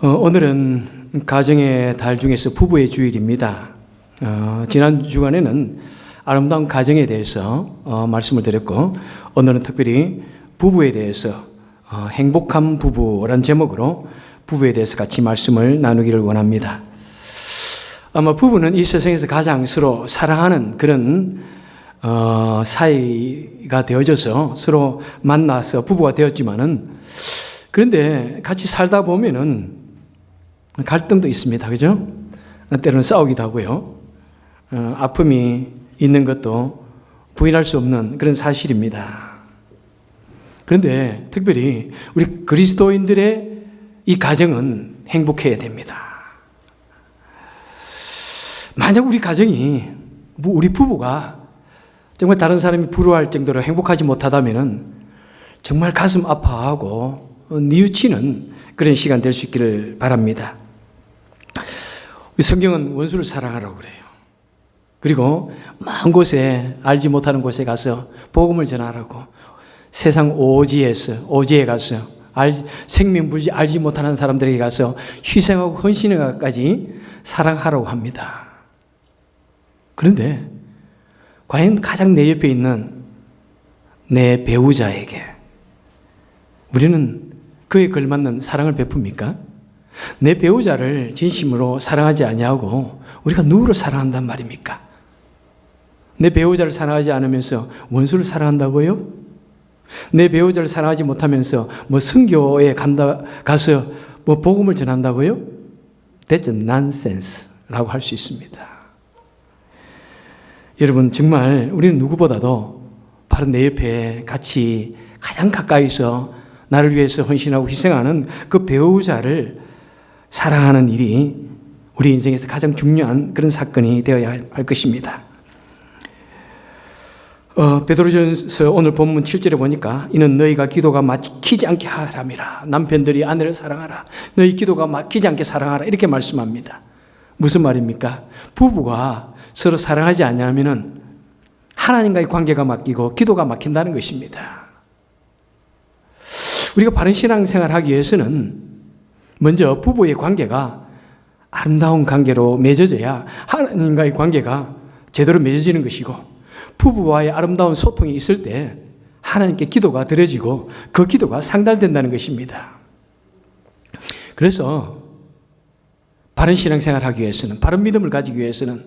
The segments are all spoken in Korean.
오늘은 가정의 달 중에서 부부의 주일입니다. 지난 주간에는 아름다운 가정에 대해서 말씀을 드렸고, 오늘은 특별히 부부에 대해서 행복한 부부라는 제목으로 부부에 대해서 같이 말씀을 나누기를 원합니다. 아마 부부는 이 세상에서 가장 서로 사랑하는 그런 사이가 되어져서 서로 만나서 부부가 되었지만은, 그런데 같이 살다 보면은 갈등도 있습니다. 그죠? 때로는 싸우기도 하고요. 아픔이 있는 것도 부인할 수 없는 그런 사실입니다. 그런데 특별히 우리 그리스도인들의 이 가정은 행복해야 됩니다. 만약 우리 가정이, 우리 부부가 정말 다른 사람이 부러워할 정도로 행복하지 못하다면은 정말 가슴 아파하고 뉘우치는 그런 시간 될 수 있기를 바랍니다. 성경은 원수를 사랑하라고 그래요. 그리고 먼 곳에, 알지 못하는 곳에 가서 복음을 전하라고, 세상 오지에 가서 생명불지 알지 못하는 사람들에게 가서 희생하고 헌신하기까지 사랑하라고 합니다. 그런데 과연 가장 내 옆에 있는 내 배우자에게 우리는 그에 걸맞는 사랑을 베풉니까? 내 배우자를 진심으로 사랑하지 아니하고 우리가 누구를 사랑한단 말입니까? 내 배우자를 사랑하지 않으면서 원수를 사랑한다고요? 내 배우자를 사랑하지 못하면서 선교에 가서 복음을 전한다고요? That's nonsense라고 할 수 있습니다. 여러분, 정말 우리는 누구보다도 바로 내 옆에 같이 가장 가까이서 나를 위해서 헌신하고 희생하는 그 배우자를 사랑하는 일이 우리 인생에서 가장 중요한 그런 사건이 되어야 할 것입니다. 베드로전서 오늘 본문 7절에 보니까 이는 너희가 기도가 막히지 않게 하람이라. 남편들이 아내를 사랑하라. 너희 기도가 막히지 않게 사랑하라. 이렇게 말씀합니다. 무슨 말입니까? 부부가 서로 사랑하지 않으면 하나님과의 관계가 막히고 기도가 막힌다는 것입니다. 우리가 바른 신앙생활을 하기 위해서는 먼저 부부의 관계가 아름다운 관계로 맺어져야 하나님과의 관계가 제대로 맺어지는 것이고, 부부와의 아름다운 소통이 있을 때 하나님께 기도가 드려지고 그 기도가 상달된다는 것입니다. 그래서 바른 신앙생활을 하기 위해서는, 바른 믿음을 가지기 위해서는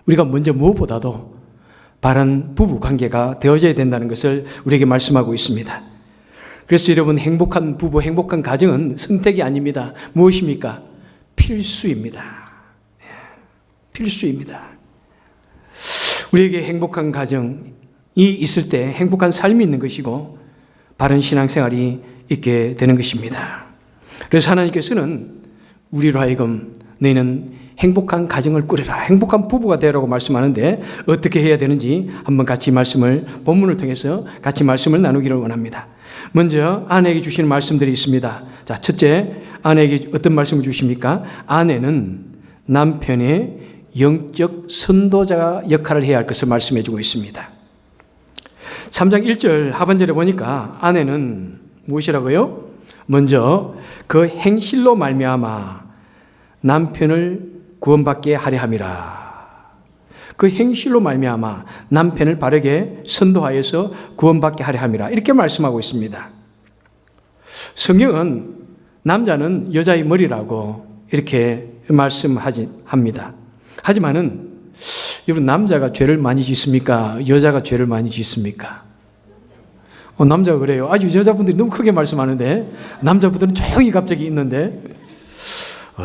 우리가 먼저 무엇보다도 바른 부부 관계가 되어져야 된다는 것을 우리에게 말씀하고 있습니다. 그래서 여러분, 행복한 부부, 행복한 가정은 선택이 아닙니다. 무엇입니까? 필수입니다. 필수입니다. 우리에게 행복한 가정이 있을 때 행복한 삶이 있는 것이고 바른 신앙생활이 있게 되는 것입니다. 그래서 하나님께서는 우리로 하여금 너희는 행복한 가정을 꾸려라, 행복한 부부가 되라고 말씀하는데 어떻게 해야 되는지 한번 같이 본문을 통해서 같이 말씀을 나누기를 원합니다. 먼저 아내에게 주시는 말씀들이 있습니다. 자, 첫째, 아내에게 어떤 말씀을 주십니까? 아내는 남편의 영적 선도자 역할을 해야 할 것을 말씀해 주고 있습니다. 3장 1절 하반절에 보니까 아내는 무엇이라고요? 먼저 그 행실로 말미암아 남편을 구원받게 하려 함이라. 그 행실로 말미암아 남편을 바르게 선도하여서 구원받게 하려 함이라. 이렇게 말씀하고 있습니다. 성경은 남자는 여자의 머리라고 이렇게 말씀합니다. 하지만은 여러분, 남자가 죄를 많이 짓습니까? 여자가 죄를 많이 짓습니까? 남자가 그래요. 아주 여자분들이 너무 크게 말씀하는데 남자분들은 조용히 갑자기 있는데,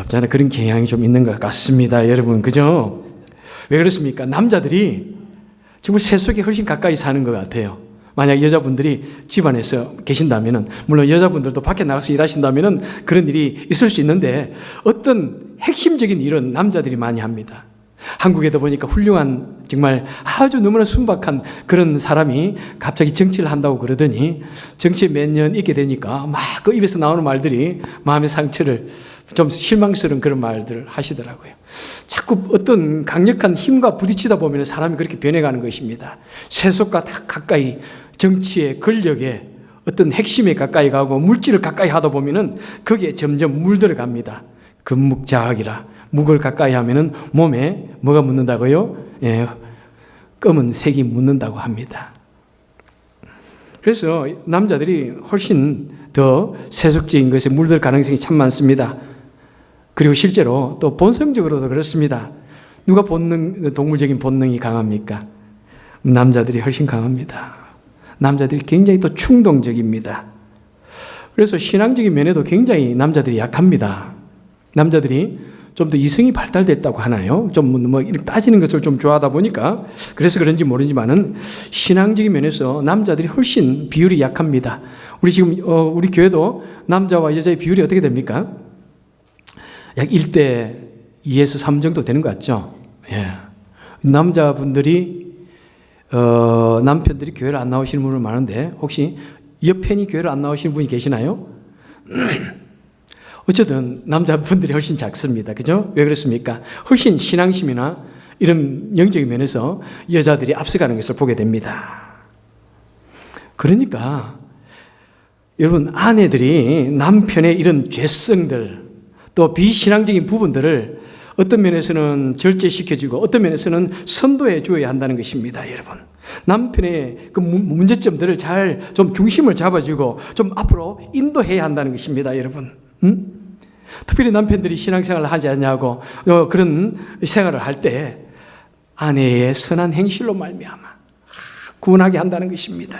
저는 그런 경향이 좀 있는 것 같습니다. 여러분, 그죠? 왜 그렇습니까? 남자들이 정말 세속에 훨씬 가까이 사는 것 같아요. 만약 여자분들이 집안에서 계신다면은, 물론 여자분들도 밖에 나가서 일하신다면은 그런 일이 있을 수 있는데, 어떤 핵심적인 일은 남자들이 많이 합니다. 한국에도 보니까 훌륭한, 정말 아주 너무나 순박한 그런 사람이 갑자기 정치를 한다고 그러더니 정치에 몇 년 있게 되니까 막 그 입에서 나오는 말들이 마음의 상처를, 좀 실망스러운 그런 말들을 하시더라고요. 자꾸 어떤 강력한 힘과 부딪히다 보면 사람이 그렇게 변해가는 것입니다. 세속과 다 가까이 정치의 권력에 어떤 핵심에 가까이 가고 물질을 가까이 하다 보면은 거기에 점점 물들어갑니다. 금묵자학이라. 묵을 가까이 하면은 몸에 뭐가 묻는다고요? 예, 검은 색이 묻는다고 합니다. 그래서 남자들이 훨씬 더 세속적인 것에 물들 가능성이 참 많습니다. 그리고 실제로 또 본성적으로도 그렇습니다. 누가 동물적인 본능이 강합니까? 남자들이 훨씬 강합니다. 남자들이 굉장히 또 충동적입니다. 그래서 신앙적인 면에도 굉장히 남자들이 약합니다. 남자들이 좀 더 이성이 발달됐다고 하나요? 좀 뭐 이렇게 따지는 것을 좀 좋아하다 보니까 그래서 그런지 모르지만은 신앙적인 면에서 남자들이 훨씬 비율이 약합니다. 우리 지금 우리 교회도 남자와 여자의 비율이 어떻게 됩니까? 약 1대 2에서 3 정도 되는 것 같죠? 예. 남자분들이 남편들이 교회를 안 나오시는 분은 많은데 혹시 여편이 교회를 안 나오시는 분이 계시나요? 어쨌든 남자분들이 훨씬 작습니다. 그죠? 왜 그렇습니까? 훨씬 신앙심이나 이런 영적인 면에서 여자들이 앞서가는 것을 보게 됩니다. 그러니까 여러분, 아내들이 남편의 이런 죄성들 또 비신앙적인 부분들을 어떤 면에서는 절제시켜주고 어떤 면에서는 선도해 주어야 한다는 것입니다. 여러분, 남편의 그 문제점들을 잘 좀 중심을 잡아주고 좀 앞으로 인도해야 한다는 것입니다. 여러분, 특별히 남편들이 신앙생활을 하지 않냐고 그런 생활을 할 때 아내의 선한 행실로 말미암아 구원하게 한다는 것입니다.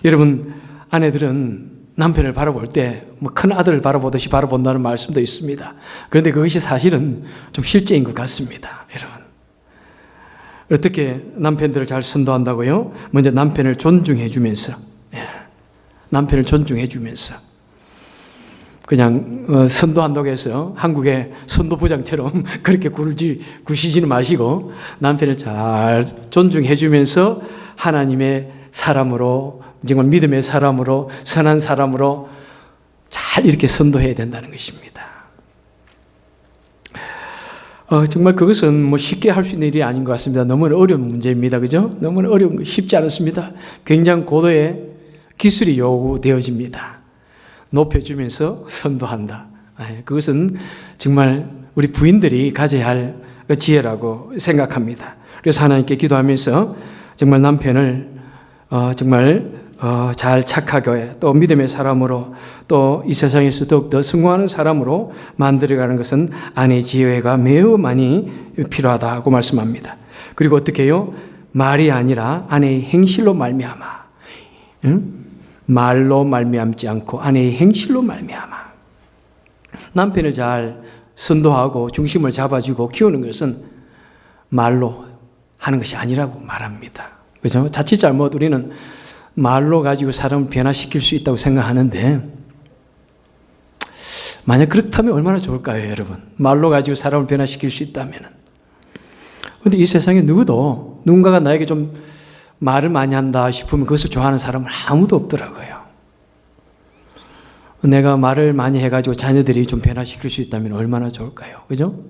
여러분, 아내들은 남편을 바라볼 때 뭐 큰 아들을 바라보듯이 바라본다는 말씀도 있습니다. 그런데 그것이 사실은 좀 실제인 것 같습니다. 여러분, 어떻게 남편들을 잘 선도한다고요? 먼저 남편을 존중해 주면서, 남편을 존중해 주면서 그냥 선도한다고 해서 한국의 선도부장처럼 그렇게 구시지는 마시고 남편을 잘 존중해 주면서 하나님의 사람으로, 정말 믿음의 사람으로, 선한 사람으로 잘 이렇게 선도해야 된다는 것입니다. 정말 그것은 뭐 쉽게 할 수 있는 일이 아닌 것 같습니다. 너무 어려운 문제입니다. 그죠? 너무 어려운 거, 쉽지 않습니다. 굉장히 고도의 기술이 요구되어집니다. 높여주면서 선도한다. 그것은 정말 우리 부인들이 가져야 할 지혜라고 생각합니다. 그래서 하나님께 기도하면서 정말 남편을 정말 잘 착하게 또 믿음의 사람으로 또 이 세상에서 더욱더 성공하는 사람으로 만들어가는 것은 아내의 지혜가 매우 많이 필요하다고 말씀합니다. 그리고 어떻게 해요? 말이 아니라 아내의 행실로 말미암아, 말로 말미암지 않고 아내의 행실로 말미암아. 남편을 잘 선도하고 중심을 잡아주고 키우는 것은 말로 하는 것이 아니라고 말합니다. 그죠? 자칫 잘못 우리는 말로 가지고 사람을 변화시킬 수 있다고 생각하는데, 만약 그렇다면 얼마나 좋을까요, 여러분? 말로 가지고 사람을 변화시킬 수 있다면. 그런데 이 세상에 누군가가 나에게 좀 말을 많이 한다 싶으면 그것을 좋아하는 사람은 아무도 없더라고요. 내가 말을 많이 해가지고 자녀들이 좀 변화시킬 수 있다면 얼마나 좋을까요? 그죠?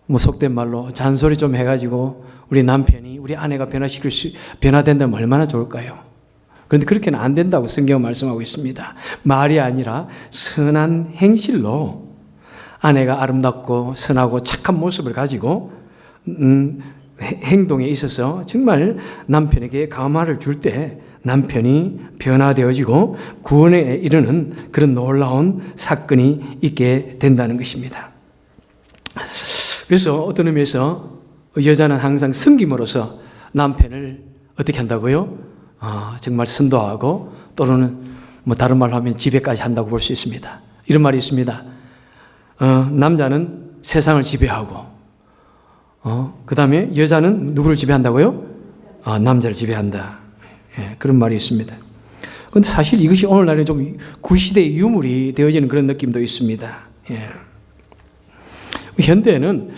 뭐 속된 말로 잔소리 좀 해가지고 우리 남편이, 우리 아내가 변화된다면 얼마나 좋을까요? 그런데 그렇게는 안 된다고 성경은 말씀하고 있습니다. 말이 아니라 선한 행실로 아내가 아름답고 선하고 착한 모습을 가지고 행동에 있어서 정말 남편에게 감화를 줄 때 남편이 변화되어지고 구원에 이르는 그런 놀라운 사건이 있게 된다는 것입니다. 그래서 어떤 의미에서 여자는 항상 섬김으로써 남편을 어떻게 한다고요? 정말 선도하고 또는 뭐 다른 말로 하면 지배까지 한다고 볼 수 있습니다. 이런 말이 있습니다. 남자는 세상을 지배하고 그 다음에 여자는 누구를 지배한다고요? 남자를 지배한다. 그런 말이 있습니다. 그런데 사실 이것이 오늘날에 좀 구시대의 유물이 되어지는 그런 느낌도 있습니다. 현대에는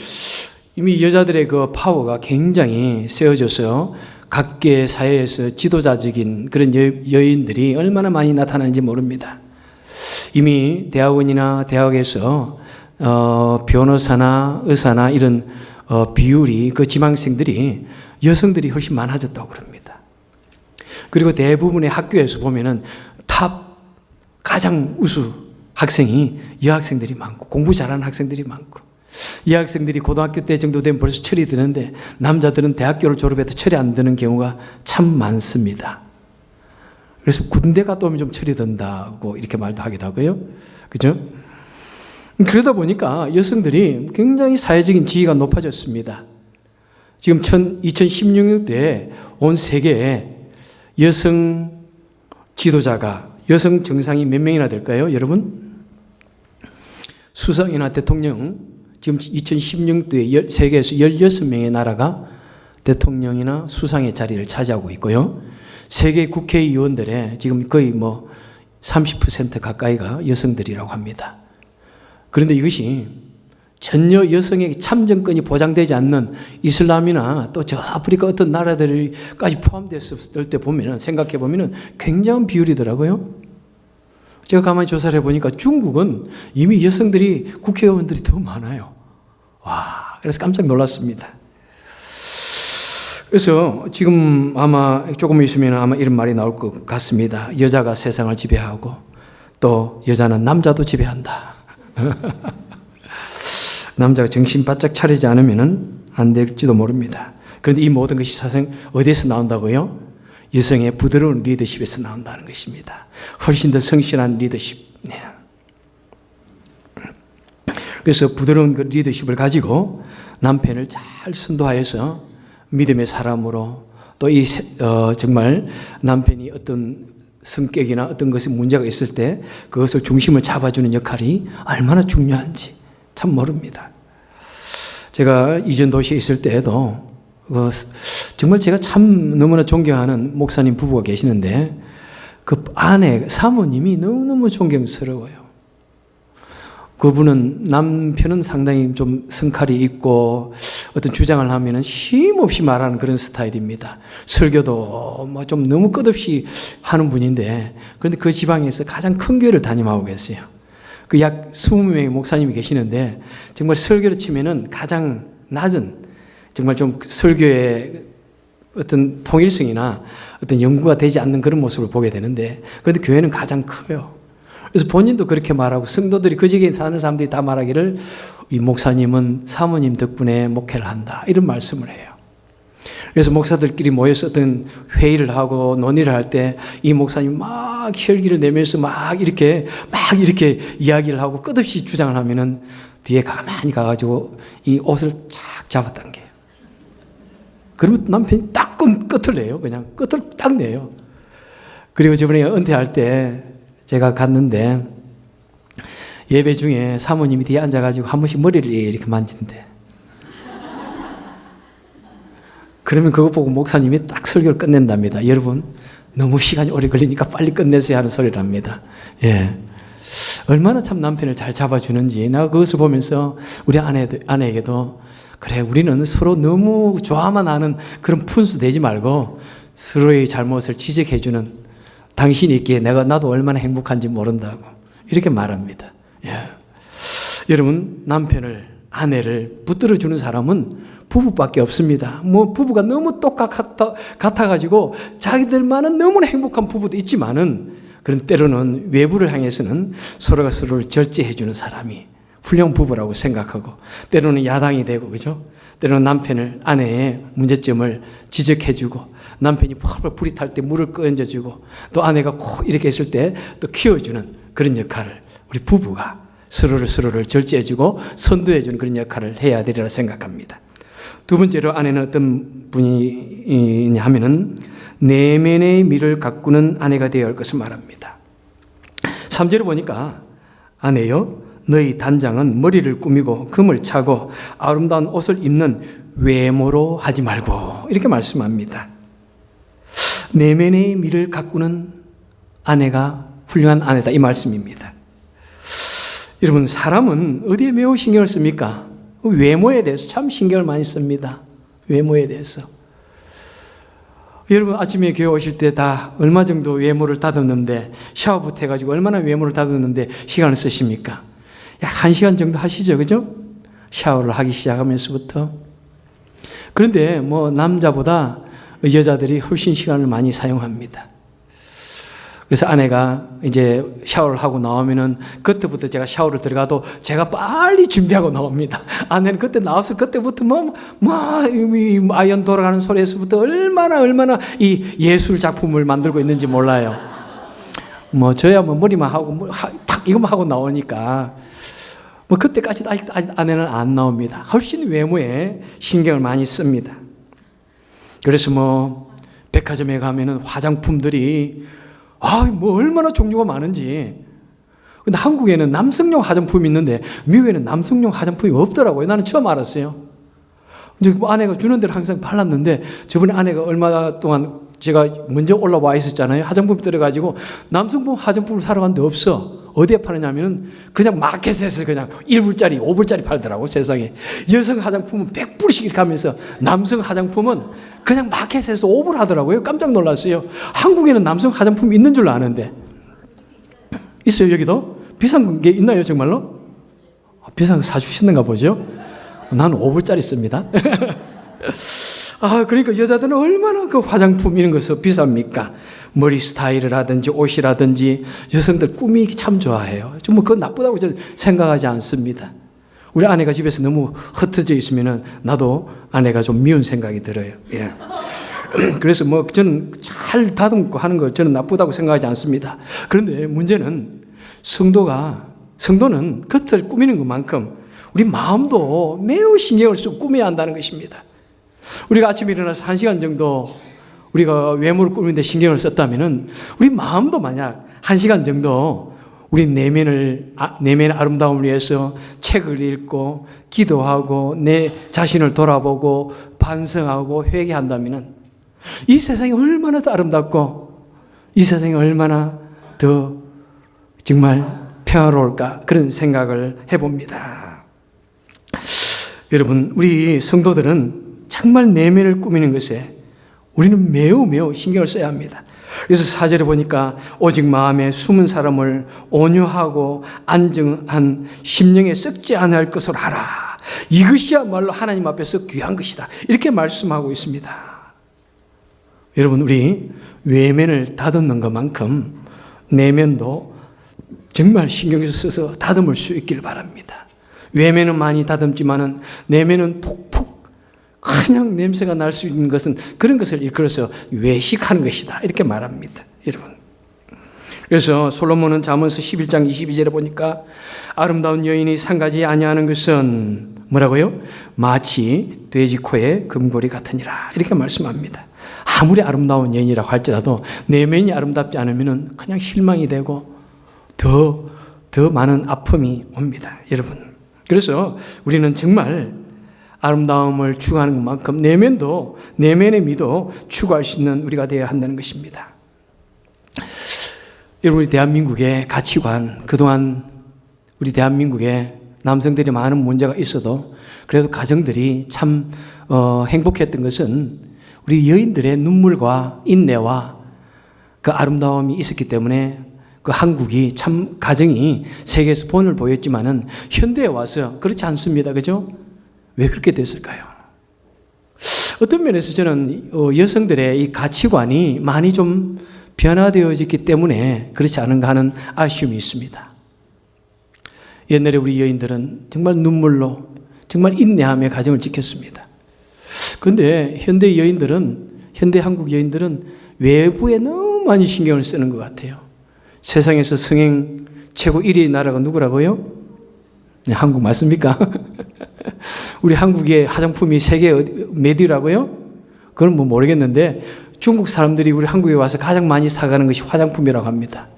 이미 여자들의 그 파워가 굉장히 세워져서 각계 사회에서 지도자적인 그런 여인들이 얼마나 많이 나타나는지 모릅니다. 이미 대학원이나 대학에서 변호사나 의사나 이런 비율이 그 지망생들이 여성들이 훨씬 많아졌다고 그럽니다. 그리고 대부분의 학교에서 보면은 탑 가장 우수 학생이 여학생들이 많고 공부 잘하는 학생들이 많고, 여학생들이 고등학교 때 정도 되면 벌써 철이 드는데 남자들은 대학교를 졸업해도 철이 안 드는 경우가 참 많습니다. 그래서 군대 갔다 오면 좀 철이 든다고 이렇게 말도 하기도 하고요. 그죠? 그러다 보니까 여성들이 굉장히 사회적인 지위가 높아졌습니다. 지금 2016년도에 온 세계에 여성 지도자가, 여성 정상이 몇 명이나 될까요, 여러분? 수상이나 대통령, 지금 2016년도에 세계에서 16명의 나라가 대통령이나 수상의 자리를 차지하고 있고요. 세계 국회의원들의 지금 거의 30% 가까이가 여성들이라고 합니다. 그런데 이것이 전혀 여성에게 참정권이 보장되지 않는 이슬람이나 또 저 아프리카 어떤 나라들까지 포함됐을 때 보면은, 생각해 보면은 굉장한 비율이더라고요. 제가 가만히 조사를 해보니까 중국은 이미 여성들이, 국회의원들이 더 많아요. 와, 그래서 깜짝 놀랐습니다. 그래서 지금 아마 조금 있으면 아마 이런 말이 나올 것 같습니다. 여자가 세상을 지배하고 또 여자는 남자도 지배한다. 남자가 정신 바짝 차리지 않으면 안 될지도 모릅니다. 그런데 이 모든 것이 사실 어디에서 나온다고요? 여성의 부드러운 리더십에서 나온다는 것입니다. 훨씬 더 성실한 리더십. 네. 그래서 부드러운 그 리더십을 가지고 남편을 잘 선도하여서 믿음의 사람으로, 또 정말 남편이 어떤 성격이나 어떤 것에 문제가 있을 때 그것을 중심을 잡아주는 역할이 얼마나 중요한지 참 모릅니다. 제가 이전 도시에 있을 때에도 정말 제가 참 너무나 존경하는 목사님 부부가 계시는데 그 아내, 사모님이 너무너무 존경스러워요. 그분은, 남편은 상당히 좀 성칼이 있고 어떤 주장을 하면은 쉼없이 말하는 그런 스타일입니다. 설교도 좀 너무 끝없이 하는 분인데, 그런데 그 지방에서 가장 큰 교회를 담임하고 계세요. 그 약 20명의 목사님이 계시는데 정말 설교를 치면은 가장 낮은, 정말 좀 설교의 어떤 통일성이나 어떤 연구가 되지 않는 그런 모습을 보게 되는데, 그런데 교회는 가장 커요. 그래서 본인도 그렇게 말하고 성도들이, 그 지역에 사는 사람들이 다 말하기를 이 목사님은 사모님 덕분에 목회를 한다, 이런 말씀을 해요. 그래서 목사들끼리 모여서 어떤 회의를 하고 논의를 할 때 이 목사님 막 혈기를 내면서 막 이렇게 이야기를 하고 끝없이 주장을 하면은 뒤에 가만히 가가지고 이 옷을 쫙 잡아당겨요. 그러면 남편이 딱 끝을 내요. 그냥 끝을 딱 내요. 그리고 저번에 은퇴할 때 제가 갔는데 예배 중에 사모님이 뒤에 앉아가지고 한 번씩 머리를 이렇게 만진대. 그러면 그거 보고 목사님이 딱 설교를 끝낸답니다. 여러분, 너무 시간이 오래 걸리니까 빨리 끝내세요 하는 소리를 합니다. 예. 얼마나 참 남편을 잘 잡아주는지, 내가 그것을 보면서 우리 아내에게도, 그래, 우리는 서로 너무 좋아만 하는 그런 푼수 되지 말고 서로의 잘못을 지적해주는 당신이 있기에 나도 얼마나 행복한지 모른다고 이렇게 말합니다. 예. 여러분, 남편을, 아내를 붙들어주는 사람은 부부밖에 없습니다. 부부가 너무 같아가지고 자기들만은 너무나 행복한 부부도 있지만은, 그런 때로는 외부를 향해서는 서로가 서로를 절제해주는 사람이 훌륭한 부부라고 생각하고, 때로는 야당이 되고, 그죠? 때로는 남편을, 아내의 문제점을 지적해주고, 남편이 펄펄 불이 탈 때 물을 끓여주고, 또 아내가 코 이렇게 했을 때 또 키워주는 그런 역할을 우리 부부가 서로를 절제해주고 선도해주는 그런 역할을 해야 되리라 생각합니다. 두 번째로 아내는 어떤 분이냐 하면은 내면의 미를 가꾸는 아내가 되어야 할 것을 말합니다. 3절을 보니까 아내여, 너희 단장은 머리를 꾸미고 금을 차고 아름다운 옷을 입는 외모로 하지 말고, 이렇게 말씀합니다. 내면의 미를 가꾸는 아내가 훌륭한 아내다, 이 말씀입니다. 여러분, 사람은 어디에 매우 신경을 씁니까? 외모에 대해서 참 신경을 많이 씁니다. 외모에 대해서. 여러분, 아침에 교회 오실 때 다 얼마 정도 외모를 다듬는데, 샤워부터 해가지고 얼마나 외모를 다듬는데 시간을 쓰십니까? 약 1시간 정도 하시죠, 그죠? 샤워를 하기 시작하면서부터. 그런데 남자보다 여자들이 훨씬 시간을 많이 사용합니다. 그래서 아내가 이제 샤워를 하고 나오면은 그때부터 제가 샤워를 들어가도 제가 빨리 준비하고 나옵니다. 아내는 그때 나와서 그때부터 아이언 돌아가는 소리에서부터 얼마나 이 예술 작품을 만들고 있는지 몰라요. 저야 머리만 하고 탁 이것만 하고 나오니까 그때까지도 아직 아내는 안 나옵니다. 훨씬 외모에 신경을 많이 씁니다. 그래서 백화점에 가면은 화장품들이 얼마나 종류가 많은지. 근데 한국에는 남성용 화장품이 있는데 미국에는 남성용 화장품이 없더라고요. 나는 처음 알았어요. 이제 아내가 주는 대로 항상 발랐는데 저번에 아내가 얼마 동안 제가 먼저 올라와 있었잖아요. 화장품이 들어가지고 남성용 화장품을 사러 갔는데 없어. 어디에 파느냐면은 그냥 마켓에서 그냥 1불짜리, 5불짜리 팔더라고, 세상에. 여성 화장품은 100불씩 이렇게 하면서 남성 화장품은 그냥 마켓에서 5불 하더라고요. 깜짝 놀랐어요. 한국에는 남성 화장품이 있는 줄 아는데. 있어요, 여기도? 비싼 게 있나요, 정말로? 비싼 거 사주시는가 보죠? 나는 5불짜리 씁니다. 그러니까 여자들은 얼마나 그 화장품 이런 것이 비쌉니까? 머리 스타일을 하든지 옷이라든지 여성들 꾸미기 참 좋아해요. 좀 그건 나쁘다고 저는 생각하지 않습니다. 우리 아내가 집에서 너무 흩어져 있으면은 나도 아내가 좀 미운 생각이 들어요. 예. 그래서 저는 잘 다듬고 하는 거 저는 나쁘다고 생각하지 않습니다. 그런데 문제는 성도는 겉을 꾸미는 것만큼 우리 마음도 매우 신경을 쓰고 꾸며야 한다는 것입니다. 우리가 아침에 일어나서 1시간 정도 우리가 외모를 꾸미는데 신경을 썼다면은 우리 마음도 만약 1시간 정도 우리 내면의 아름다움을 위해서 책을 읽고 기도하고 내 자신을 돌아보고 반성하고 회개한다면은 이 세상이 얼마나 더 아름답고 이 세상이 얼마나 더 정말 평화로울까 그런 생각을 해봅니다. 여러분, 우리 성도들은 정말 내면을 꾸미는 것에 우리는 매우 신경을 써야 합니다. 그래서 4절에 보니까 오직 마음에 숨은 사람을 온유하고 안정한 심령에 썩지 않을 것으로 하라. 이것이야말로 하나님 앞에서 귀한 것이다. 이렇게 말씀하고 있습니다. 여러분, 우리 외면을 다듬는 것만큼 내면도 정말 신경을 써서 다듬을 수 있기를 바랍니다. 외면은 많이 다듬지만은 내면은 푹푹 그냥 냄새가 날 수 있는 것은 그런 것을 일컬어서 외식하는 것이다. 이렇게 말합니다. 여러분. 그래서 솔로몬은 잠언서 11장 22절에 보니까 아름다운 여인이 상가지 아니하는 것은 뭐라고요? 마치 돼지 코에 금고리 같으니라. 이렇게 말씀합니다. 아무리 아름다운 여인이라고 할지라도 내면이 아름답지 않으면 그냥 실망이 되고 더 많은 아픔이 옵니다. 여러분. 그래서 우리는 정말 아름다움을 추구하는 것만큼 내면의 미도 추구할 수 있는 우리가 되어야 한다는 것입니다. 여러분, 우리 대한민국의 가치관, 그동안 우리 대한민국에 남성들이 많은 문제가 있어도 그래도 가정들이 참 행복했던 것은 우리 여인들의 눈물과 인내와 그 아름다움이 있었기 때문에 그 한국이 참 가정이 세계에서 본을 보였지만은 현대에 와서 그렇지 않습니다. 그죠? 왜 그렇게 됐을까요? 어떤 면에서 저는 여성들의 이 가치관이 많이 좀 변화되어졌기 때문에 그렇지 않은가 하는 아쉬움이 있습니다. 옛날에 우리 여인들은 정말 눈물로 정말 인내하며 가정을 지켰습니다. 그런데 현대 한국 여인들은 외부에 너무 많이 신경을 쓰는 것 같아요. 세상에서 성행 최고 1위 나라가 누구라고요? 네, 한국 맞습니까? 우리 한국의 화장품이 세계 몇 위라고요? 그건 모르겠는데 중국 사람들이 우리 한국에 와서 가장 많이 사가는 것이 화장품이라고 합니다.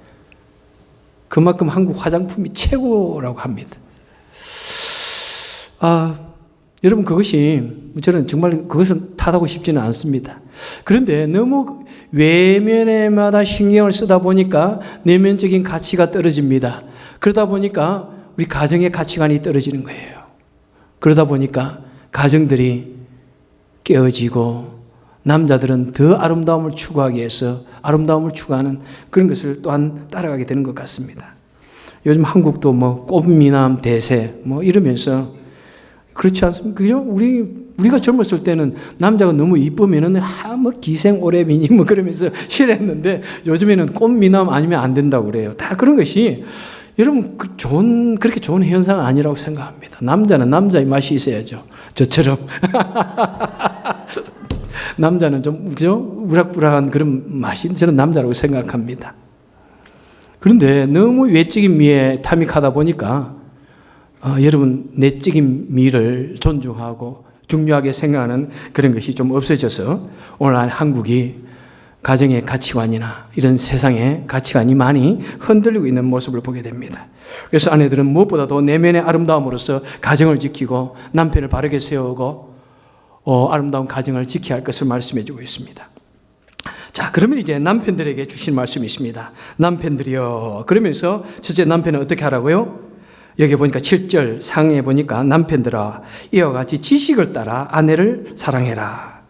그만큼 한국 화장품이 최고라고 합니다. 여러분, 저는 정말 그것은 탓하고 싶지는 않습니다. 그런데 너무 외면에마다 신경을 쓰다 보니까 내면적인 가치가 떨어집니다. 그러다 보니까 우리 가정의 가치관이 떨어지는 거예요. 그러다 보니까 가정들이 깨어지고 남자들은 더 아름다움을 추구하기 위해서 아름다움을 추구하는 그런 것을 또한 따라가게 되는 것 같습니다. 요즘 한국도 꽃미남 대세 이러면서 그렇지 않습니까? 그죠? 우리가 젊었을 때는 남자가 너무 이쁘면은, 뭐 기생 오래미니 뭐 그러면서 싫어했는데, 요즘에는 꽃미남 아니면 안 된다고 그래요. 다 그런 것이, 여러분, 그렇게 좋은 현상은 아니라고 생각합니다. 남자는 남자의 맛이 있어야죠. 저처럼. 남자는 좀, 그죠? 우락부락한 그런 맛이 저는 남자라고 생각합니다. 그런데 너무 외적인 미에 탐닉하다 보니까, 여러분, 내적인 미를 존중하고 중요하게 생각하는 그런 것이 좀 없어져서 오늘 한국이 가정의 가치관이나 이런 세상의 가치관이 많이 흔들리고 있는 모습을 보게 됩니다. 그래서 아내들은 무엇보다도 내면의 아름다움으로써 가정을 지키고 남편을 바르게 세우고 아름다운 가정을 지켜야 할 것을 말씀해 주고 있습니다. 자, 그러면 이제 남편들에게 주신 말씀이 있습니다. 남편들이여. 그러면서 첫째 남편은 어떻게 하라고요? 여기 보니까 7절 상에 보니까 남편들아 이와 같이 지식을 따라 아내를 사랑해라.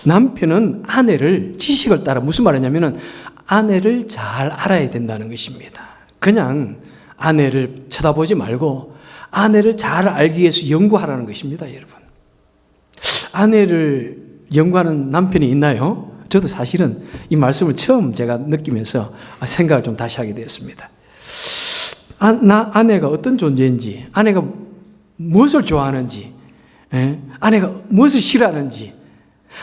남편은 아내를 지식을 따라 무슨 말이냐면은 아내를 잘 알아야 된다는 것입니다. 그냥 아내를 쳐다보지 말고 아내를 잘 알기 위해서 연구하라는 것입니다, 여러분. 아내를 연구하는 남편이 있나요? 저도 사실은 이 말씀을 처음 제가 느끼면서 생각을 좀 다시 하게 되었습니다. 아내가 어떤 존재인지, 아내가 무엇을 좋아하는지, 아내가 무엇을 싫어하는지,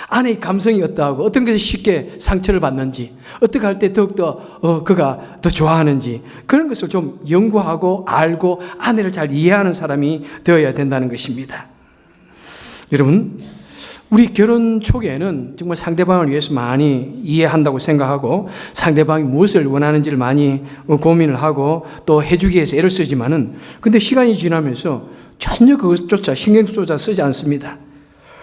아내의 감성이 어떠하고 어떤 것에 쉽게 상처를 받는지, 어떻게 할 때 더욱더 그가 더 좋아하는지 그런 것을 좀 연구하고 알고 아내를 잘 이해하는 사람이 되어야 된다는 것입니다. 여러분, 우리 결혼 초기에는 정말 상대방을 위해서 많이 이해한다고 생각하고 상대방이 무엇을 원하는지를 많이 고민을 하고 또 해주기 위해서 애를 쓰지만은 근데 시간이 지나면서 전혀 그것조차 신경조차 쓰지 않습니다.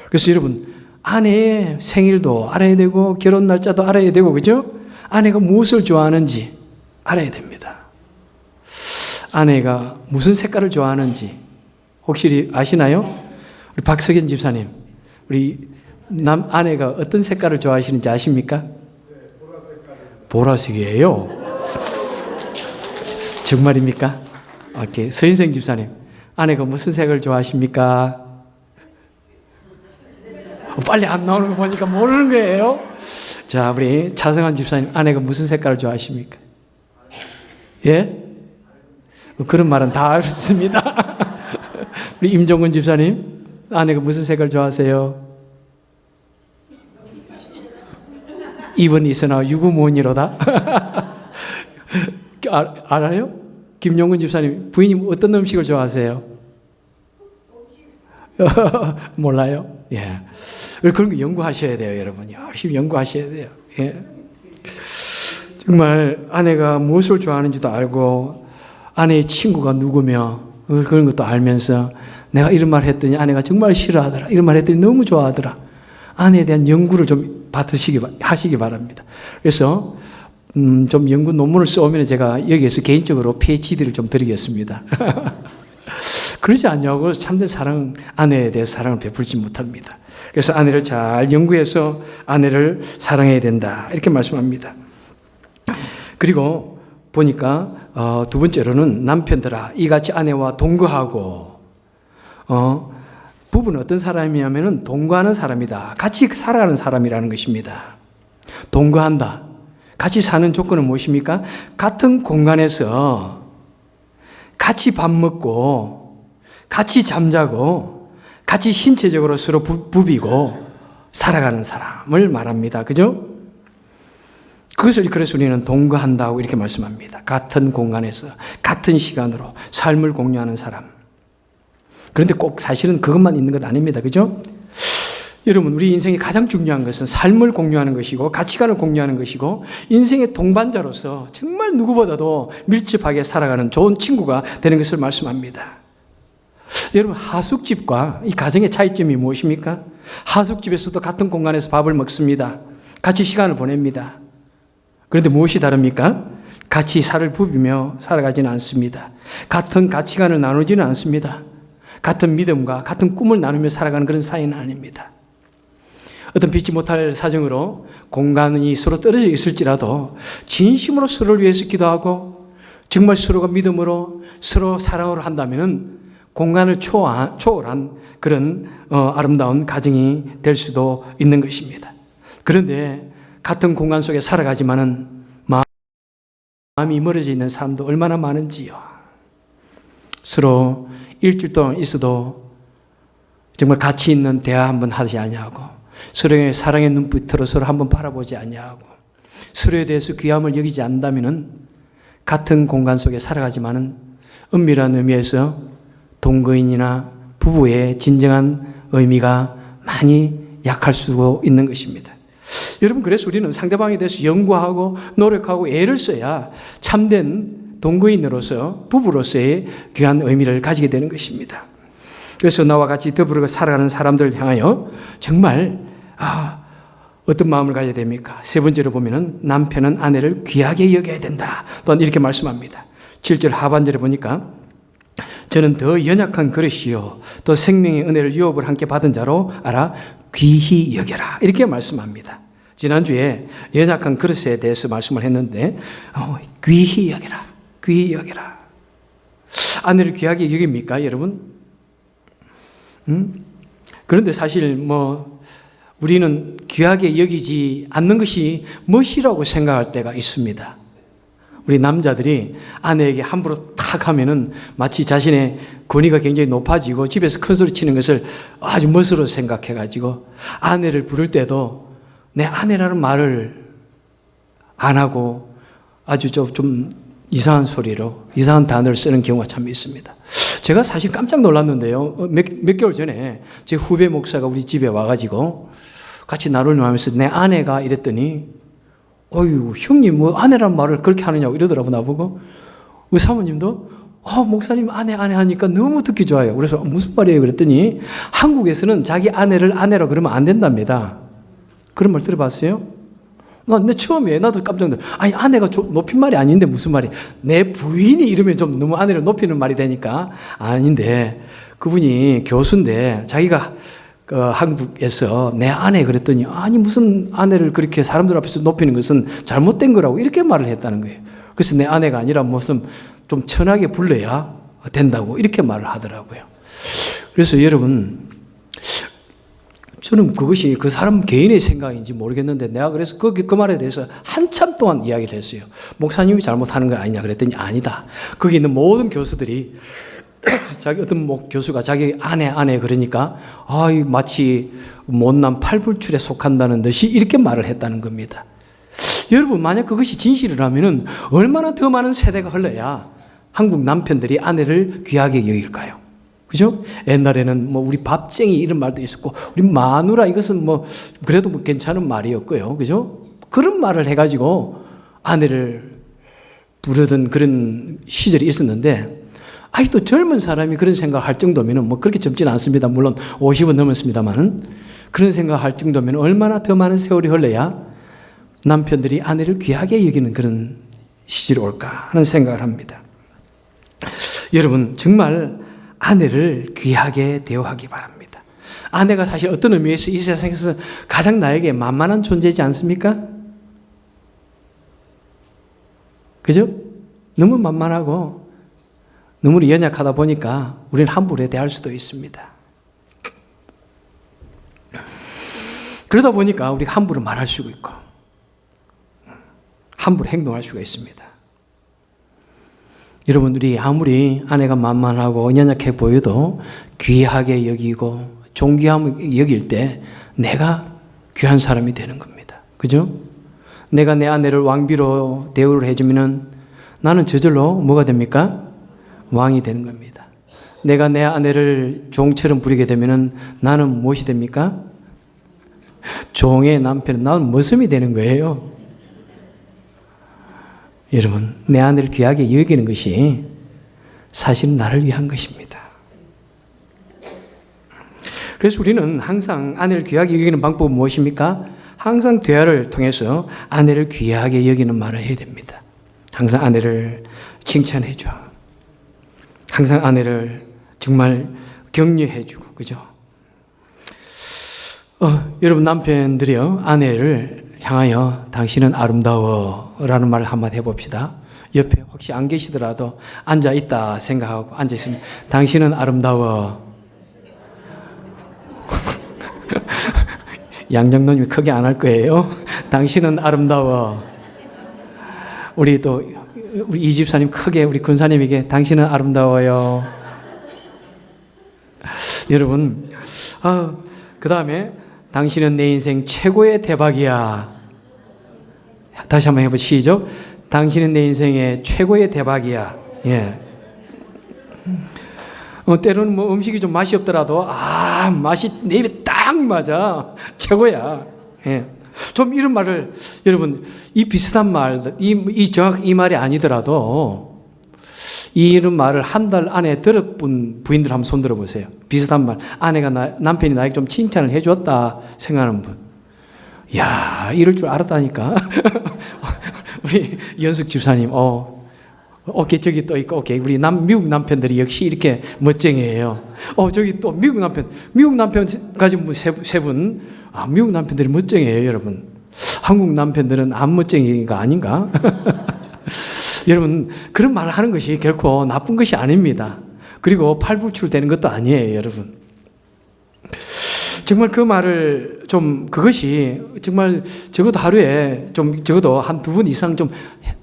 그래서 여러분, 아내의 생일도 알아야 되고 결혼 날짜도 알아야 되고, 그죠? 아내가 무엇을 좋아하는지 알아야 됩니다. 아내가 무슨 색깔을 좋아하는지 혹시 아시나요? 우리 박석현 집사님, 우리 아내가 어떤 색깔을 좋아하시는지 아십니까? 보라색이에요. 정말입니까? 오케이. 서인생 집사님, 아내가 무슨 색을 좋아하십니까? 빨리 안 나오는 거 보니까 모르는 거예요. 자, 우리 차성환 집사님, 아내가 무슨 색깔을 좋아하십니까? 예? 그런 말은 다 알았습니다. 우리 임종근 집사님, 아내가 무슨 색을 좋아하세요? 2번 있으나 유구무원이로다. 알아요? 김용근 집사님, 부인님 어떤 음식을 좋아하세요? 몰라요? 예. 그런 거 연구하셔야 돼요, 여러분. 열심히 연구하셔야 돼요. 예. 정말 아내가 무엇을 좋아하는지도 알고 아내의 친구가 누구며 그런 것도 알면서 내가 이런 말 했더니 아내가 정말 싫어하더라. 이런 말 했더니 너무 좋아하더라. 아내에 대한 연구를 좀 하시기 바랍니다. 그래서 좀 연구 논문을 써오면 제가 여기에서 개인적으로 PhD를 좀 드리겠습니다. 그러지 않냐고 참된 사랑, 아내에 대해서 사랑을 베풀지 못합니다. 그래서 아내를 잘 연구해서 아내를 사랑해야 된다, 이렇게 말씀합니다. 그리고 보니까 두 번째로는 남편들아 이같이 아내와 동거하고, 부부는 어떤 사람이냐면 동거하는 사람이다. 같이 살아가는 사람이라는 것입니다. 동거한다. 같이 사는 조건은 무엇입니까? 같은 공간에서 같이 밥 먹고 같이 잠자고 같이 신체적으로 서로 부비고 살아가는 사람을 말합니다. 그죠? 그래서 우리는 동거한다고 이렇게 말씀합니다. 같은 공간에서 같은 시간으로 삶을 공유하는 사람. 그런데 꼭 사실은 그것만 있는 것 아닙니다. 그죠? 여러분, 우리 인생에 가장 중요한 것은 삶을 공유하는 것이고 가치관을 공유하는 것이고 인생의 동반자로서 정말 누구보다도 밀접하게 살아가는 좋은 친구가 되는 것을 말씀합니다. 여러분, 하숙집과 이 가정의 차이점이 무엇입니까? 하숙집에서도 같은 공간에서 밥을 먹습니다. 같이 시간을 보냅니다. 그런데 무엇이 다릅니까? 같이 살을 부비며 살아가지는 않습니다. 같은 가치관을 나누지는 않습니다. 같은 믿음과 같은 꿈을 나누며 살아가는 그런 사이는 아닙니다. 어떤 믿지 못할 사정으로 공간이 서로 떨어져 있을지라도 진심으로 서로를 위해서 기도하고 정말 서로가 믿음으로 서로 사랑으로 한다면 공간을 초월한 그런 아름다운 가정이 될 수도 있는 것입니다. 그런데 같은 공간 속에 살아가지만은 마음이 멀어져 있는 사람도 얼마나 많은지요. 서로 일주일 동안 있어도 정말 가치 있는 대화 한번 하지 아니하고, 서로의 사랑의 눈빛으로 서로 한번 바라보지 아니하고, 서로에 대해서 귀함을 여기지 않는다면은 같은 공간 속에 살아가지만은 은밀한 의미에서 동거인이나 부부의 진정한 의미가 많이 약할 수 있는 것입니다. 여러분, 그래서 우리는 상대방에 대해서 연구하고 노력하고 애를 써야 참된 동거인으로서, 부부로서의 귀한 의미를 가지게 되는 것입니다. 그래서 나와 같이 더불어 살아가는 사람들을 향하여 정말 어떤 마음을 가져야 됩니까? 세 번째로 보면은 남편은 아내를 귀하게 여겨야 된다. 또한 이렇게 말씀합니다. 7절 하반절에 보니까 저는 더 연약한 그릇이요 또 생명의 은혜를 유업을 함께 받은 자로 알아 귀히 여겨라. 이렇게 말씀합니다. 지난주에 연약한 그릇에 대해서 말씀을 했는데 귀히 여겨라. 귀히 여겨라. 아내를 귀하게 여깁니까, 여러분? 그런데 사실 우리는 귀하게 여기지 않는 것이 멋이라고 생각할 때가 있습니다. 우리 남자들이 아내에게 함부로 탁 하면은 마치 자신의 권위가 굉장히 높아지고 집에서 큰 소리 치는 것을 아주 멋으로 생각해가지고 아내를 부를 때도 내 아내라는 말을 안 하고 아주 좀 이상한 소리로, 이상한 단어를 쓰는 경우가 참 있습니다. 제가 사실 깜짝 놀랐는데요. 몇 개월 전에 제 후배 목사가 우리 집에 와가지고 같이 나누려 하면서 내 아내가 이랬더니, 어휴, 형님 아내란 말을 그렇게 하느냐고 이러더라고, 나보고. 우리 사모님도, 목사님 아내 하니까 너무 듣기 좋아요. 그래서 무슨 말이에요? 그랬더니 한국에서는 자기 아내를 아내라 그러면 안 된답니다. 그런 말 들어봤어요? 내 처음이에요. 나도 깜짝 놀랐어요. 아니, 아내가 높임말이 아닌데 무슨 말이, 내 부인이 이러면 좀 너무 아내를 높이는 말이 되니까. 아닌데, 그분이 교수인데 자기가 한국에서 내 아내 그랬더니, 아니 무슨 아내를 그렇게 사람들 앞에서 높이는 것은 잘못된 거라고 이렇게 말을 했다는 거예요. 그래서 내 아내가 아니라 무슨 좀 천하게 불러야 된다고 이렇게 말을 하더라고요. 그래서 여러분, 저는 그것이 그 사람 개인의 생각인지 모르겠는데 내가 그래서 그 말에 대해서 한참 동안 이야기를 했어요. 목사님이 잘못하는 건 아니냐 그랬더니 아니다. 거기 있는 모든 교수들이 어떤 교수가 자기 아내 그러니까 마치 못난 팔불출에 속한다는 듯이 이렇게 말을 했다는 겁니다. 여러분, 만약 그것이 진실이라면 얼마나 더 많은 세대가 흘러야 한국 남편들이 아내를 귀하게 여길까요? 그죠? 옛날에는 우리 밥쟁이 이런 말도 있었고, 우리 마누라 이것은 그래도 괜찮은 말이었고요. 그죠? 그런 말을 해가지고 아내를 부르던 그런 시절이 있었는데, 또 젊은 사람이 그런 생각할 정도면 그렇게 젊지는 않습니다. 물론 50은 넘었습니다만, 그런 생각할 정도면 얼마나 더 많은 세월이 흘러야 남편들이 아내를 귀하게 여기는 그런 시절이 올까 하는 생각을 합니다. 여러분, 정말 아내를 귀하게 대우하기 바랍니다. 아내가 사실 어떤 의미에서 이 세상에서 가장 나에게 만만한 존재이지 않습니까? 그죠? 너무 만만하고 너무 연약하다 보니까 우리는 함부로 대할 수도 있습니다. 그러다 보니까 우리가 함부로 말할 수가 있고 함부로 행동할 수가 있습니다. 여러분들이 아무리 아내가 만만하고 연약해 보여도 귀하게 여기고 존귀함을 여길 때 내가 귀한 사람이 되는 겁니다. 그죠? 내가 내 아내를 왕비로 대우를 해주면 나는 저절로 뭐가 됩니까? 왕이 되는 겁니다. 내가 내 아내를 종처럼 부리게 되면 나는 무엇이 됩니까? 종의 남편은 나는 머슴이 되는 거예요. 여러분, 내 아내를 귀하게 여기는 것이 사실 나를 위한 것입니다. 그래서 우리는 항상 아내를 귀하게 여기는 방법은 무엇입니까? 항상 대화를 통해서 아내를 귀하게 여기는 말을 해야 됩니다. 항상 아내를 칭찬해 줘. 항상 아내를 정말 격려해 주고, 그죠? 여러분 남편들이요, 아내를 향하여 당신은 아름다워 라는 말을 한마디 해봅시다. 옆에 혹시 안 계시더라도 앉아 있다 생각하고 앉아 있으면 당신은 아름다워. 양정도님이 크게 안 할 거예요. 당신은 아름다워. 우리 이 집사님 크게 우리 군사님에게 당신은 아름다워요. 여러분, 그 다음에 당신은 내 인생 최고의 대박이야. 다시 한번 해보시죠. 당신은 내 인생의 최고의 대박이야. 예. 때로는 뭐 음식이 좀 맛이 없더라도 맛이 내 입에 딱 맞아. 최고야. 예. 좀 이런 말을 여러분 이 비슷한 말, 정확히 이 말이 아니더라도 이런 말을 한 달 안에 들어본 부인들 한번 손 들어보세요. 비슷한 말. 남편이 나에게 좀 칭찬을 해줬다 생각하는 분. 야, 이럴 줄 알았다니까. 우리 연숙 집사님, 저기 또 있고, 우리 미국 남편들이 역시 이렇게 멋쟁이에요. 저기 또 미국 남편 가지고 세 분, 미국 남편들이 멋쟁이에요, 여러분. 한국 남편들은 안 멋쟁이가 아닌가? 여러분, 그런 말을 하는 것이 결코 나쁜 것이 아닙니다. 그리고 팔불출되는 것도 아니에요, 여러분. 정말 그 말을 그것이 정말 적어도 하루에 적어도 한 두 번 이상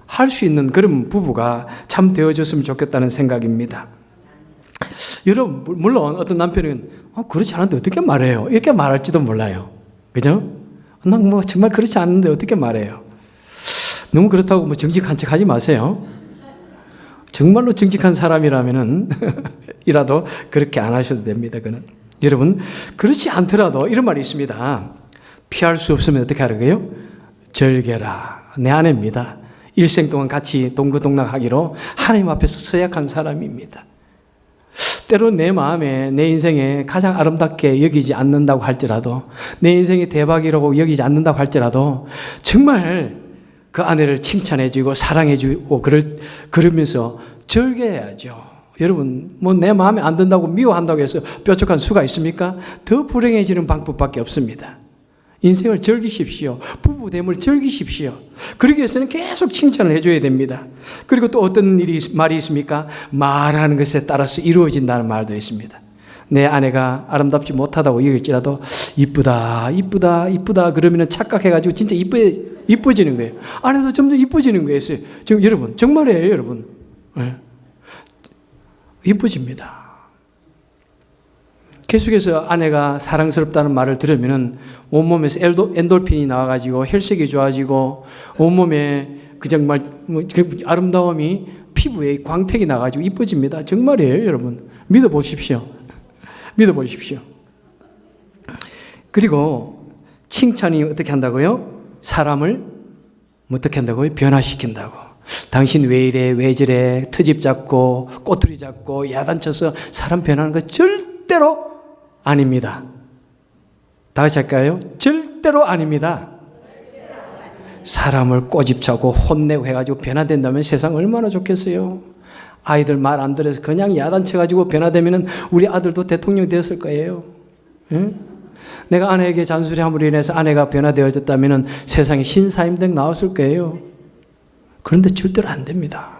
할 수 있는 그런 부부가 참 되어줬으면 좋겠다는 생각입니다. 여러분, 물론 어떤 남편은 그렇지 않은데 어떻게 말해요? 이렇게 말할지도 몰라요. 그죠? 난 정말 그렇지 않은데 어떻게 말해요? 너무 그렇다고 정직한 척 하지 마세요. 정말로 정직한 사람이라면은 이라도 그렇게 안 하셔도 됩니다. 그는. 여러분, 그렇지 않더라도 이런 말이 있습니다. 피할 수 없으면 어떻게 하라고요? 절개라. 내 아내입니다. 일생 동안 같이 동거동락하기로 하나님 앞에서 서약한 사람입니다. 때로 내 마음에 내 인생에 가장 아름답게 여기지 않는다고 할지라도 내 인생이 대박이라고 여기지 않는다고 할지라도 정말 그 아내를 칭찬해주고 사랑해주고 그러면서 절개해야죠. 여러분, 내 마음에 안 든다고 미워한다고 해서 뾰족한 수가 있습니까? 더 불행해지는 방법밖에 없습니다. 인생을 즐기십시오. 부부됨을 즐기십시오. 그러기 위해서는 계속 칭찬을 해줘야 됩니다. 그리고 또 어떤 말이 있습니까? 말하는 것에 따라서 이루어진다는 말도 있습니다. 내 아내가 아름답지 못하다고 여길지라도 이쁘다 그러면 착각해가지고 진짜 이뻐지는 거예요. 아내도 점점 이뻐지는 거예요. 지금 여러분, 정말이에요, 여러분. 네. 이뻐집니다. 계속해서 아내가 사랑스럽다는 말을 들으면 온몸에서 엔돌핀이 나와가지고 혈색이 좋아지고 온몸에 정말 아름다움이 피부에 광택이 나가지고 이뻐집니다. 정말이에요, 여러분. 믿어보십시오. 그리고 칭찬이 어떻게 한다고요? 사람을 어떻게 한다고요? 변화시킨다고. 당신 왜 이래, 왜 저래, 트집 잡고 꼬투리 잡고 야단쳐서 사람 변하는 거 절대로 아닙니다. 다 같이 할까요? 절대로 아닙니다. 사람을 꼬집자고 혼내고 해가지고 변화된다면 세상 얼마나 좋겠어요. 아이들 말 안 들어서 그냥 야단쳐가지고 변화되면 우리 아들도 대통령 되었을 거예요. 응? 내가 아내에게 잔소리함으로 인해서 아내가 변화되어졌다면 세상에 신사임당 나왔을 거예요. 그런데 절대로 안 됩니다.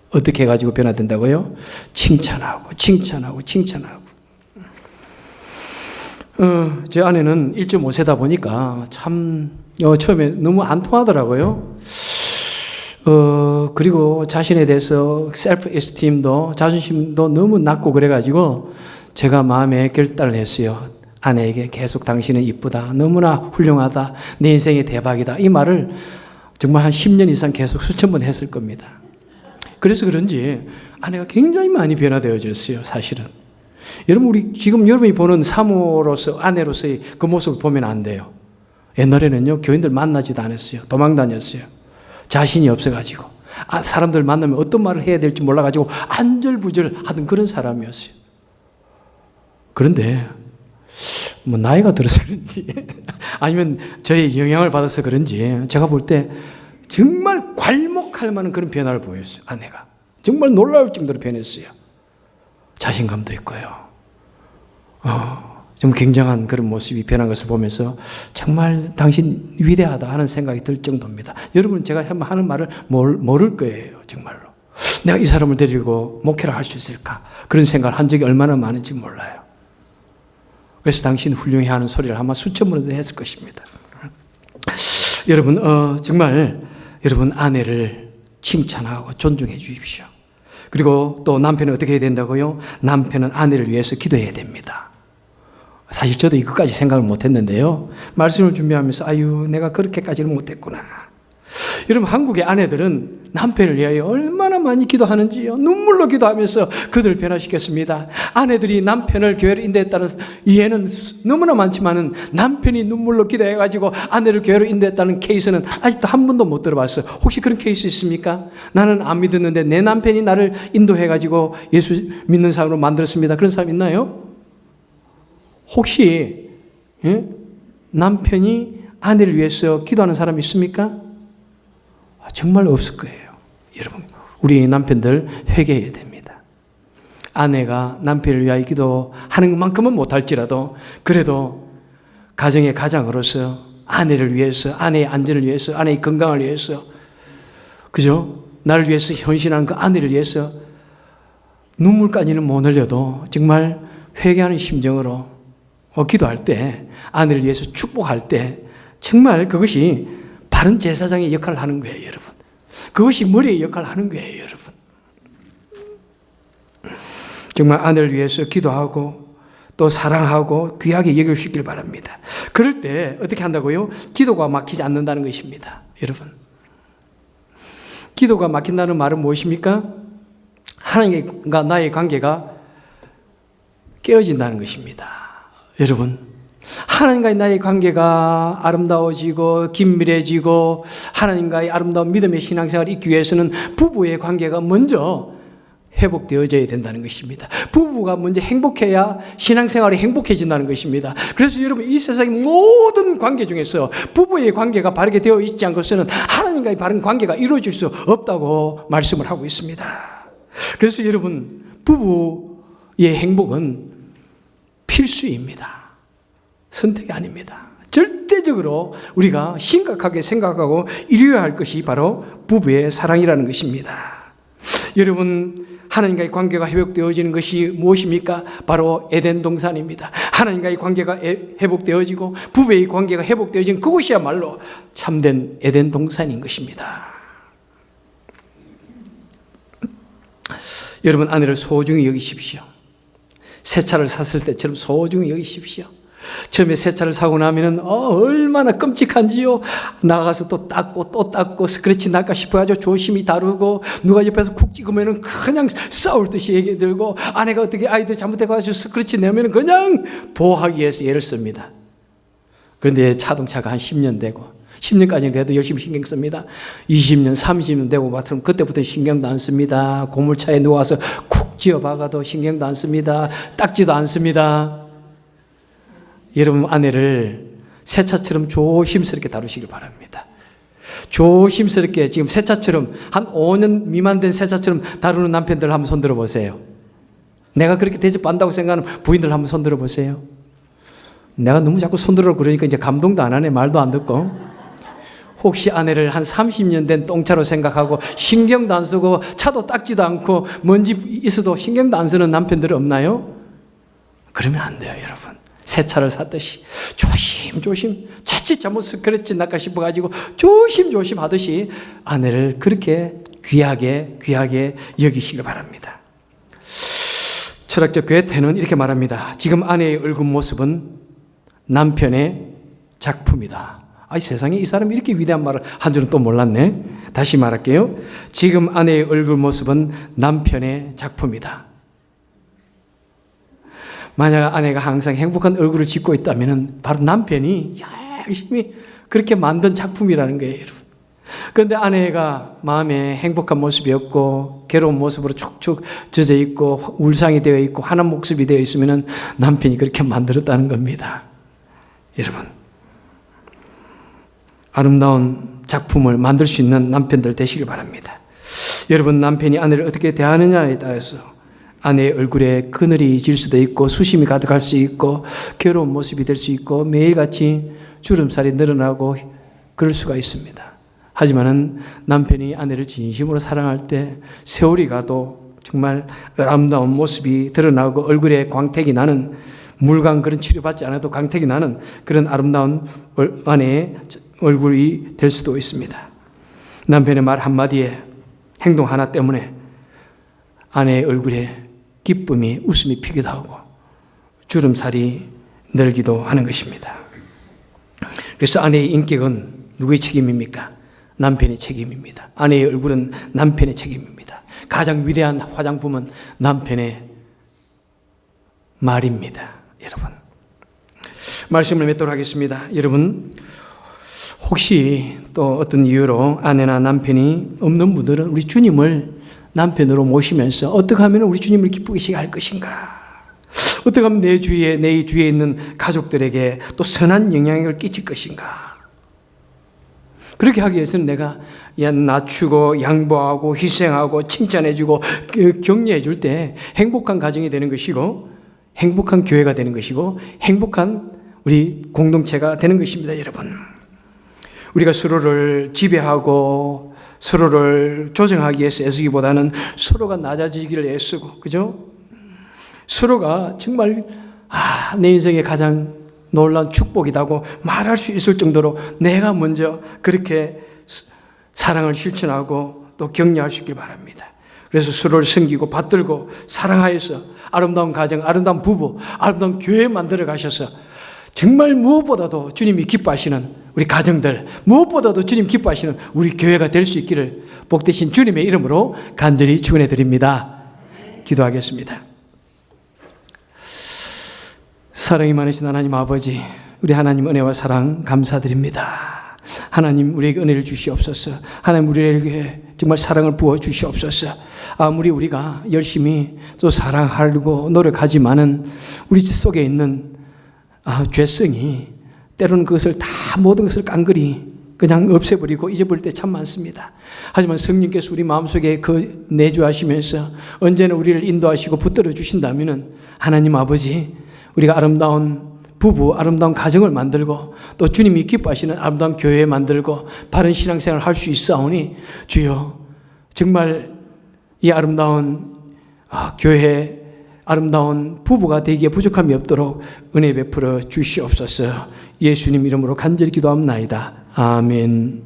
어떻게 해가지고 변화된다고요? 칭찬하고. 제 아내는 1.5세다 보니까 참 처음에 너무 안 통하더라고요. 그리고 자신에 대해서 셀프 에스팀도 자존심도 너무 낮고 그래가지고 제가 마음에 결단을 했어요. 아내에게 계속 당신은 이쁘다, 너무나 훌륭하다, 내 인생의 대박이다, 이 말을 정말 한 10년 이상 계속 수천 번 했을 겁니다. 그래서 그런지 아내가 굉장히 많이 변화되어졌어요, 사실은. 여러분, 지금 여러분이 보는 사모로서, 아내로서의 그 모습을 보면 안 돼요. 옛날에는요, 교인들 만나지도 않았어요. 도망 다녔어요. 자신이 없어가지고. 사람들 만나면 어떤 말을 해야 될지 몰라가지고 안절부절 하던 그런 사람이었어요. 그런데, 나이가 들어서 그런지, 아니면 저의 영향을 받아서 그런지, 제가 볼 때 정말 괄목할 만한 그런 변화를 보였어요, 아내가. 정말 놀라울 정도로 변했어요. 자신감도 있고요. 좀 굉장한 그런 모습이 변한 것을 보면서 정말 당신 위대하다 하는 생각이 들 정도입니다. 여러분, 제가 하는 말을 모를 거예요. 정말로. 내가 이 사람을 데리고 목회를 할 수 있을까? 그런 생각을 한 적이 얼마나 많은지 몰라요. 그래서 당신 훌륭해 하는 소리를 아마 수천 번도 했을 것입니다. 여러분, 정말 여러분 아내를 칭찬하고 존중해 주십시오. 그리고 또 남편은 어떻게 해야 된다고요? 남편은 아내를 위해서 기도해야 됩니다. 사실 저도 이것까지 생각을 못 했는데요. 말씀을 준비하면서 아유, 내가 그렇게까지는 못했구나. 여러분, 한국의 아내들은 남편을 위하여 얼마나 많이 기도하는지요. 눈물로 기도하면서 그들을 변화시켰습니다. 아내들이 남편을 교회로 인도했다는 이해는 너무나 많지만은 남편이 눈물로 기도해가지고 아내를 교회로 인도했다는 케이스는 아직도 한 번도 못 들어봤어요. 혹시 그런 케이스 있습니까? 나는 안 믿었는데 내 남편이 나를 인도해가지고 예수 믿는 사람으로 만들었습니다. 그런 사람 있나요? 혹시 남편이 아내를 위해서 기도하는 사람 있습니까? 정말 없을 거예요. 여러분, 우리 남편들 회개해야 됩니다. 아내가 남편을 위하여 기도하는 것만큼은 못할지라도 그래도 가정의 가장으로서 아내를 위해서, 아내의 안전을 위해서, 아내의 건강을 위해서, 그죠? 나를 위해서 헌신하는 그 아내를 위해서 눈물까지는 못 흘려도 정말 회개하는 심정으로 기도할 때, 아내를 위해서 축복할 때 정말 그것이 바른 제사장의 역할을 하는 거예요, 여러분. 그것이 머리의 역할을 하는 거예요, 여러분. 정말 아내를 위해서 기도하고 또 사랑하고 귀하게 여길 수 있길 바랍니다. 그럴 때 어떻게 한다고요? 기도가 막히지 않는다는 것입니다, 여러분. 기도가 막힌다는 말은 무엇입니까? 하나님과 나의 관계가 깨어진다는 것입니다. 여러분, 하나님과의 나의 관계가 아름다워지고 긴밀해지고 하나님과의 아름다운 믿음의 신앙생활을 있기 위해서는 부부의 관계가 먼저 회복되어져야 된다는 것입니다. 부부가 먼저 행복해야 신앙생활이 행복해진다는 것입니다. 그래서 여러분, 이 세상의 모든 관계 중에서 부부의 관계가 바르게 되어 있지 않고서는 하나님과의 바른 관계가 이루어질 수 없다고 말씀을 하고 있습니다. 그래서 여러분, 부부의 행복은 필수입니다. 선택이 아닙니다. 절대적으로 우리가 심각하게 생각하고 이루어야 할 것이 바로 부부의 사랑이라는 것입니다. 여러분, 하나님과의 관계가 회복되어지는 것이 무엇입니까? 바로 에덴 동산입니다. 하나님과의 관계가 회복되어지고 부부의 관계가 회복되어지는 그것이야말로 참된 에덴 동산인 것입니다. 여러분, 아내를 소중히 여기십시오. 새 차를 샀을 때처럼 소중히 여기십시오. 처음에 새 차를 사고 나면은 얼마나 끔찍한지요. 나가서 또 닦고 스크래치 날까 싶어가지고 조심히 다루고, 누가 옆에서 쿡 찍으면은 그냥 싸울 듯이 얘기 들고, 아내가 어떻게 아이들 잘못해가지고 스크래치 내면은 그냥 보호하기 위해서 애를 씁니다. 그런데 자동차가 한 10년 되고, 10년까지는 그래도 열심히 신경 씁니다. 20년, 30년 되고 같으면 그때부터 신경도 안 씁니다. 고물차에 누워서 쿡 쥐어박아도 신경도 안 씁니다. 닦지도 않습니다. 여러분, 아내를 새 차처럼 조심스럽게 다루시길 바랍니다. 조심스럽게, 지금 새 차처럼 한 5년 미만 된 새 차처럼 다루는 남편들 한번 손 들어보세요. 내가 그렇게 대접한다고 생각하는 부인들 한번 손 들어보세요. 내가 너무 자꾸 손 들어 그러니까 이제 감동도 안 하네, 말도 안 듣고. 혹시 아내를 한 30년 된 똥차로 생각하고 신경도 안 쓰고 차도 닦지도 않고 먼지 있어도 신경도 안 쓰는 남편들 없나요? 그러면 안 돼요, 여러분. 새 차를 샀듯이 조심조심, 자칫 잘못 스크래치 날까 싶어가지고 조심조심 하듯이 아내를 그렇게 귀하게 여기시길 바랍니다. 철학적 괴테는 이렇게 말합니다. 지금 아내의 얼굴 모습은 남편의 작품이다. 세상에 이 사람이 이렇게 위대한 말을 한 줄은 또 몰랐네. 다시 말할게요. 지금 아내의 얼굴 모습은 남편의 작품이다. 만약 아내가 항상 행복한 얼굴을 짓고 있다면 바로 남편이 열심히 그렇게 만든 작품이라는 거예요, 여러분. 그런데 아내가 마음에 행복한 모습이 없고 괴로운 모습으로 축축 젖어 있고 울상이 되어 있고 화난 모습이 되어 있으면 남편이 그렇게 만들었다는 겁니다. 여러분, 아름다운 작품을 만들 수 있는 남편들 되시길 바랍니다. 여러분, 남편이 아내를 어떻게 대하느냐에 따라서 아내의 얼굴에 그늘이 질 수도 있고 수심이 가득할 수 있고 괴로운 모습이 될 수 있고 매일같이 주름살이 늘어나고 그럴 수가 있습니다. 하지만은 남편이 아내를 진심으로 사랑할 때 세월이 가도 정말 아름다운 모습이 드러나고 얼굴에 광택이 나는, 물광 그런 치료받지 않아도 광택이 나는 그런 아름다운 아내의 얼굴이 될 수도 있습니다. 남편의 말 한마디에, 행동 하나 때문에 아내의 얼굴에 기쁨이, 웃음이 피기도 하고 주름살이 늘기도 하는 것입니다. 그래서 아내의 인격은 누구의 책임입니까? 남편의 책임입니다. 아내의 얼굴은 남편의 책임입니다. 가장 위대한 화장품은 남편의 말입니다. 여러분, 말씀을 맺도록 하겠습니다. 여러분, 혹시 또 어떤 이유로 아내나 남편이 없는 분들은 우리 주님을 남편으로 모시면서 어떻게 하면 우리 주님을 기쁘게 할 것인가? 어떻게 하면 내 주위에 있는 가족들에게 또 선한 영향을 끼칠 것인가? 그렇게 하기 위해서는 내가 낮추고 양보하고 희생하고 칭찬해주고 격려해줄 때 행복한 가정이 되는 것이고 행복한 교회가 되는 것이고 행복한 우리 공동체가 되는 것입니다. 여러분, 우리가 서로를 지배하고 서로를 조정하기 위해서 애쓰기보다는 서로가 낮아지기를 애쓰고, 그죠? 서로가 정말 내 인생의 가장 놀라운 축복이라고 말할 수 있을 정도로 내가 먼저 그렇게 사랑을 실천하고 또 격려할 수 있길 바랍니다. 그래서 서로를 섬기고 받들고 사랑하여서 아름다운 가정, 아름다운 부부, 아름다운 교회 만들어 가셔서 정말 무엇보다도 주님이 기뻐하시는 우리 가정들, 무엇보다도 주님 기뻐하시는 우리 교회가 될 수 있기를 복되신 주님의 이름으로 간절히 축원해 드립니다. 기도하겠습니다. 사랑이 많으신 하나님 아버지, 우리 하나님 은혜와 사랑 감사드립니다. 하나님, 우리에게 은혜를 주시옵소서. 하나님, 우리에게 정말 사랑을 부어 주시옵소서. 아무리 우리가 열심히 또 사랑하려고 노력하지만은 우리 속에 있는 죄성이 때로는 그것을 다 모든 것을 깡그리 그냥 없애버리고 잊어버릴 때 참 많습니다. 하지만 성령께서 우리 마음속에 그 내주하시면서 언제나 우리를 인도하시고 붙들어 주신다면 하나님 아버지, 우리가 아름다운 부부, 아름다운 가정을 만들고 또 주님이 기뻐하시는 아름다운 교회 만들고 바른 신앙생활을 할 수 있사오니 주여, 정말 이 아름다운 교회, 아름다운 부부가 되기에 부족함이 없도록 은혜 베풀어 주시옵소서. 예수님 이름으로 간절히 기도합나이다. 아멘.